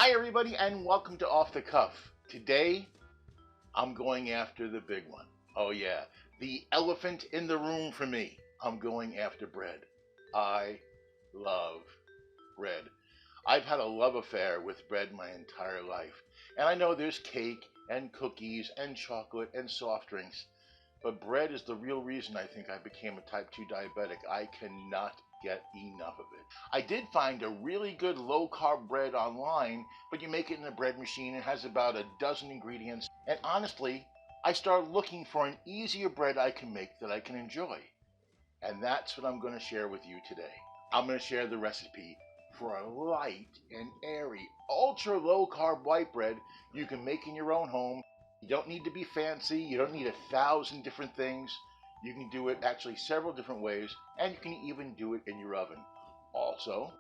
Hi everybody and welcome to Off the Cuff. Today, I'm going after the big one. Oh yeah, the elephant in the room for me. I'm going after bread. I love bread. I've had a love affair with bread my entire life. And I know there's cake and cookies and chocolate and soft drinks. But bread is the real reason I think I became a type 2 diabetic. I cannot get enough of it. I did find a really good low carb bread online, but you make it in a bread machine. It has about a dozen ingredients. And honestly, I started looking for an easier bread I can make that I can enjoy. And that's what I'm going to share with you today. I'm going to share the recipe for a light and airy, ultra low carb white bread you can make in your own home. You don't need to be fancy. You don't need 1,000 different things. You can do it actually several different ways, and you can even do it in your oven. Also,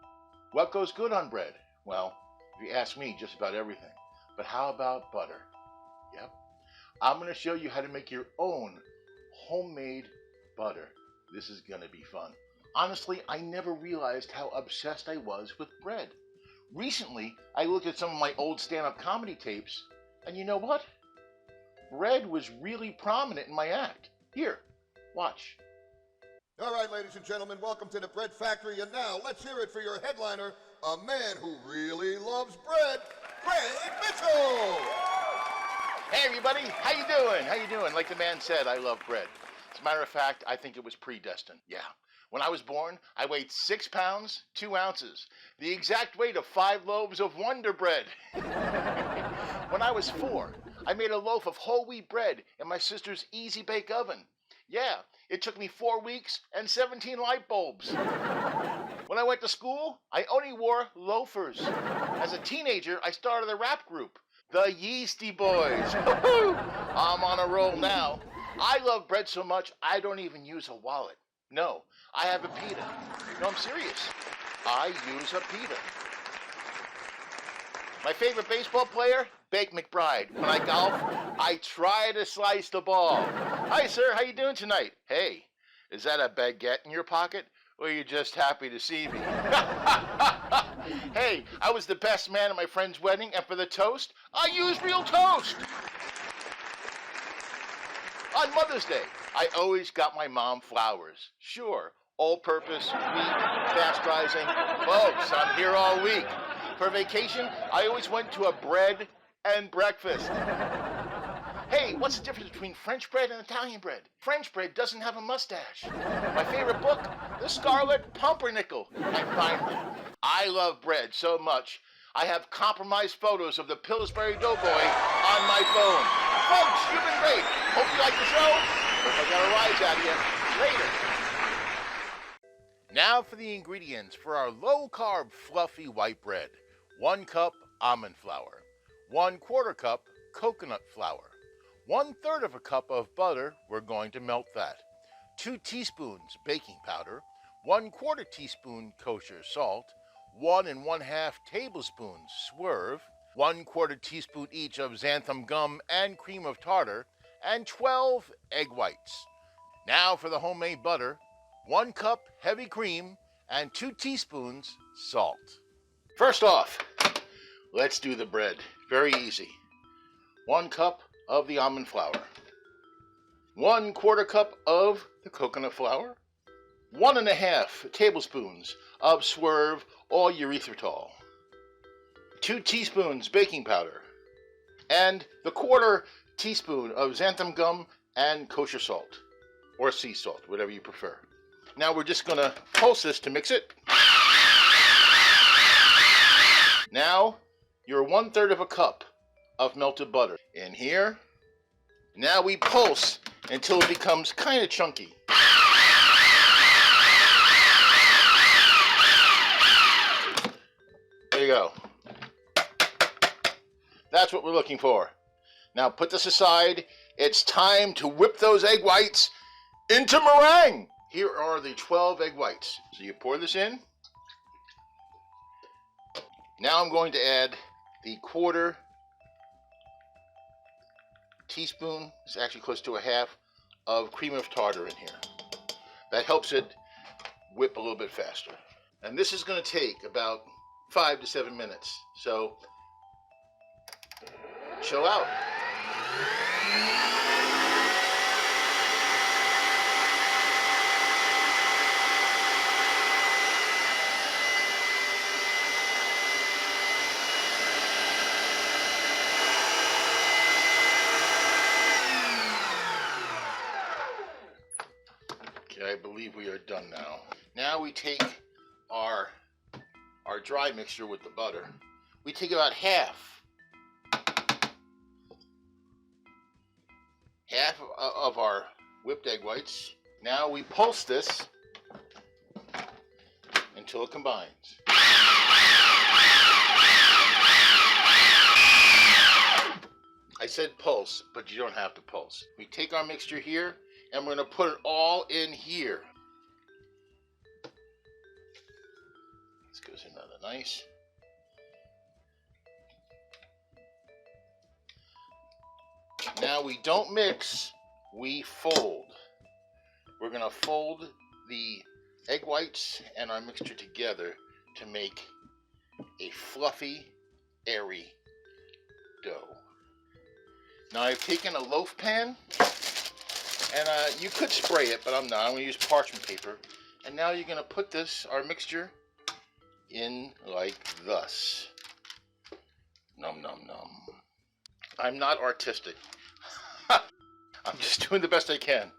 what goes good on bread? Well, if you ask me, just about everything. But how about butter? Yep. I'm going to show you how to make your own homemade butter. This is going to be fun. Honestly, I never realized how obsessed I was with bread. Recently, I looked at some of my old stand-up comedy tapes, and you know what? Bread was really prominent in my act. Here, watch. All right, ladies and gentlemen, welcome to the Bread Factory. And now, let's hear it for your headliner, a man who really loves bread, Greg Mitchell. Hey, everybody. How you doing? How you doing? Like the man said, I love bread. As a matter of fact, I think it was predestined. Yeah. When I was born, I weighed 6 pounds, 2 ounces, the exact weight of 5 loaves of Wonder Bread. When I was 4, I made a loaf of whole wheat bread in my sister's Easy Bake Oven. Yeah, it took me 4 weeks and 17 light bulbs. When I went to school, I only wore loafers. As a teenager, I started a rap group, the Yeasty Boys. I'm on a roll now. I love bread so much, I don't even use a wallet. No, I have a pita. No, I'm serious. I use a pita. My favorite baseball player? Bake McBride. When I golf, I try to slice the ball. Hi, sir. How you doing tonight? Hey, is that a baguette in your pocket? Or are you just happy to see me? Hey, I was the best man at my friend's wedding, and for the toast, I used real toast. On Mother's Day, I always got my mom flowers. Sure, all-purpose, wheat, fast-rising. Folks, I'm here all week. For vacation, I always went to a bread and breakfast. Hey, what's the difference between French bread and Italian bread? French bread doesn't have a mustache. My favorite book, The Scarlet Pumpernickel. And finally, I love bread so much, I have compromised photos of the Pillsbury Doughboy on my phone. Folks, you've been great. Hope you like the show. Hope I got a rise out of you. Later. Now for the ingredients for our low-carb, fluffy white bread. 1 cup almond flour. 1/4 cup coconut flour. 1/3 of a cup of butter. We're going to melt that. 2 teaspoons baking powder. 1/4 teaspoon kosher salt. 1 1/2 tablespoons swerve. 1/4 teaspoon each of xanthan gum and cream of tartar. And 12 egg whites. Now for the homemade butter. 1 cup heavy cream and 2 teaspoons salt. First off, let's do the bread. Very easy. 1 cup of the almond flour. 1/4 cup of the coconut flour. 1 1/2 tablespoons of swerve or erythritol. 2 teaspoons baking powder. And the 1/4 teaspoon of xanthan gum and kosher salt. Or sea salt, whatever you prefer. Now we're just going to pulse this to mix it. Now, your 1/3 of a cup of melted butter in here. Now we pulse until it becomes kind of chunky. There you go. That's what we're looking for. Now put this aside. It's time to whip those egg whites into meringue. Here are the 12 egg whites. So you pour this in. Now I'm going to add the 1/4 teaspoon, it's actually close to a half, of cream of tartar in here. That helps it whip a little bit faster. And this is going to take about 5 to 7 minutes. So chill out. Okay, I believe we are done now. Now we take our dry mixture with the butter. We take about half of our whipped egg whites. Now we pulse this until it combines. I said pulse, but you don't have to pulse. We take our mixture here, and we're going to put it all in here. This goes in rather nice. Now we don't mix, we fold. We're going to fold the egg whites and our mixture together to make a fluffy, airy dough. Now I've taken a loaf pan, and you could spray it, but I'm not. I'm going to use parchment paper. And now you're going to put our mixture in like thus. Num num num. I'm not artistic. I'm just doing the best I can.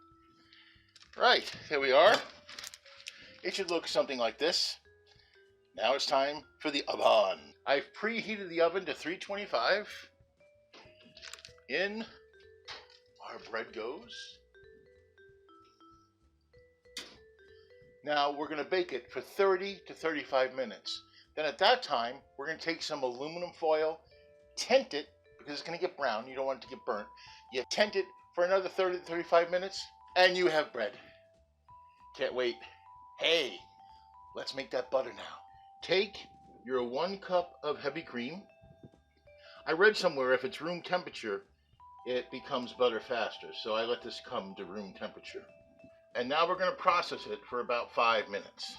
Right, here we are. It should look something like this. Now it's time for the oven. I've preheated the oven to 325. In our bread goes. Now we're going to bake it for 30 to 35 minutes. Then at that time, we're going to take some aluminum foil, tent it, because it's going to get brown. You don't want it to get burnt. You tent it for another 30 to 35 minutes, and you have bread. Can't wait. Hey, let's make that butter now. Take your 1 cup of heavy cream. I read somewhere if it's room temperature, it becomes butter faster, so I let this come to room temperature. And now we're going to process it for about 5 minutes.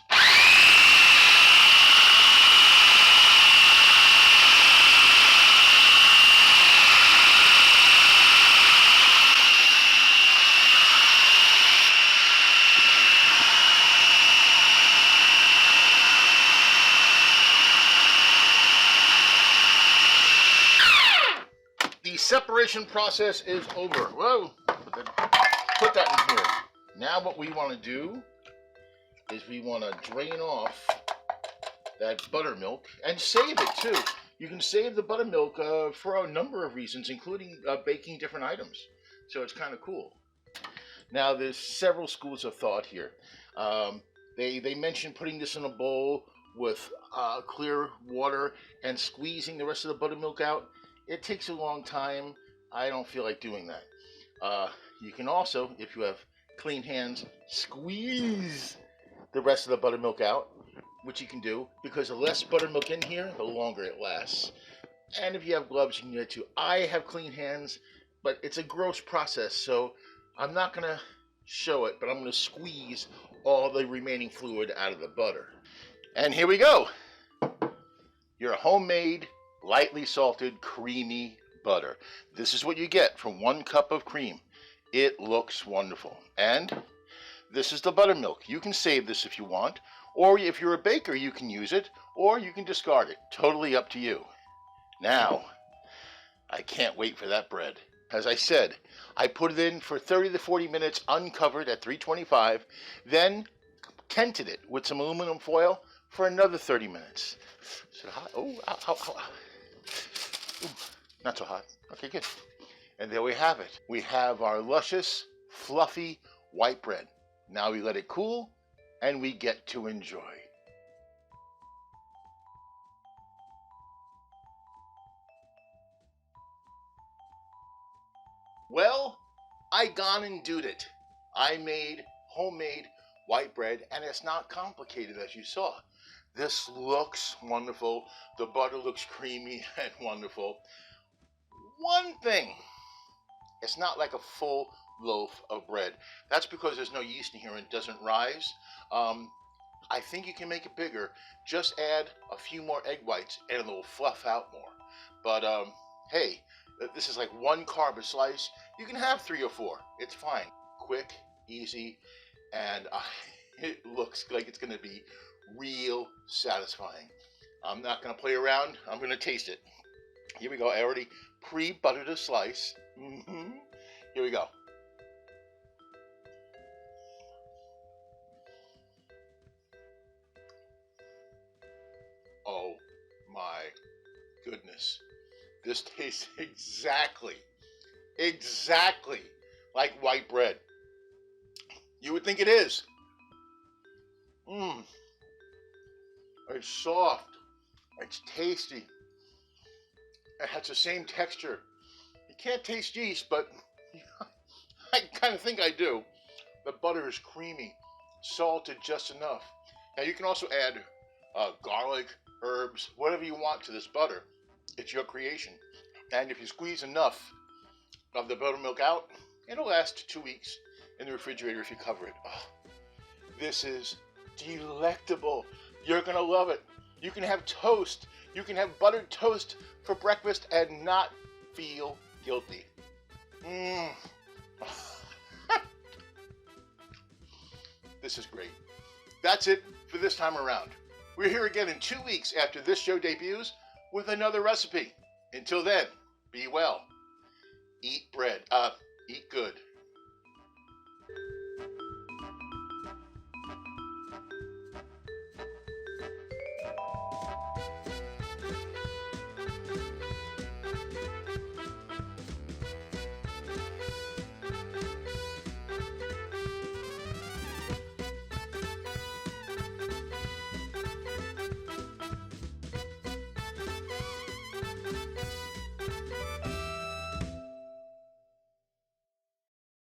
The separation process is over. Whoa! Put that in here. Now what we want to do is we want to drain off that buttermilk and save it too. You can save the buttermilk for a number of reasons, including baking different items. So it's kind of cool. Now there's several schools of thought here. They mentioned putting this in a bowl with clear water and squeezing the rest of the buttermilk out. It takes a long time. I don't feel like doing that. You can also, if you have clean hands, squeeze the rest of the buttermilk out, which you can do, because the less buttermilk in here, the longer it lasts. And if you have gloves, you can do it too. I have clean hands, but it's a gross process, so I'm not going to show it, but I'm going to squeeze all the remaining fluid out of the butter. And here we go. Your homemade, lightly salted, creamy butter. This is what you get from 1 cup of cream. It looks wonderful. And this is the buttermilk. You can save this if you want, or if you're a baker, you can use it, or you can discard it. Totally up to you. Now, I can't wait for that bread. As I said, I put it in for 30 to 40 minutes uncovered at 325, then tented it with some aluminum foil for another 30 minutes. Is it hot? Oh, ow, ow, ow. Ooh, not so hot. Okay, good. And there we have it. We have our luscious, fluffy white bread. Now we let it cool, and we get to enjoy. Well, I gone and doed it. I made homemade white bread, and it's not complicated as you saw. This looks wonderful. The butter looks creamy and wonderful. One thing, it's not like a full loaf of bread. That's because there's no yeast in here and it doesn't rise. I think you can make it bigger. Just add a few more egg whites and it'll fluff out more. But hey, this is like 1 carb a slice. You can have 3 or 4. It's fine. Quick, easy, and it looks like it's going to be real satisfying. I'm not going to play around. I'm going to taste it. Here we go. I already pre-buttered a slice. Here we go. Oh my goodness. This tastes exactly like white bread. You would think it is. It's soft. It's tasty. It has the same texture. You can't taste yeast, but I kind of think I do. The butter is creamy, salted just enough. Now you can also add garlic, herbs, whatever you want to this butter. It's your creation. And if you squeeze enough of the buttermilk out, it'll last 2 weeks in the refrigerator if you cover it. Oh, this is delectable. You're going to love it. You can have toast. You can have buttered toast for breakfast and not feel guilty. This is great. That's it for this time around. We're here again in 2 weeks after this show debuts with another recipe. Until then, be well. Eat bread. Eat good.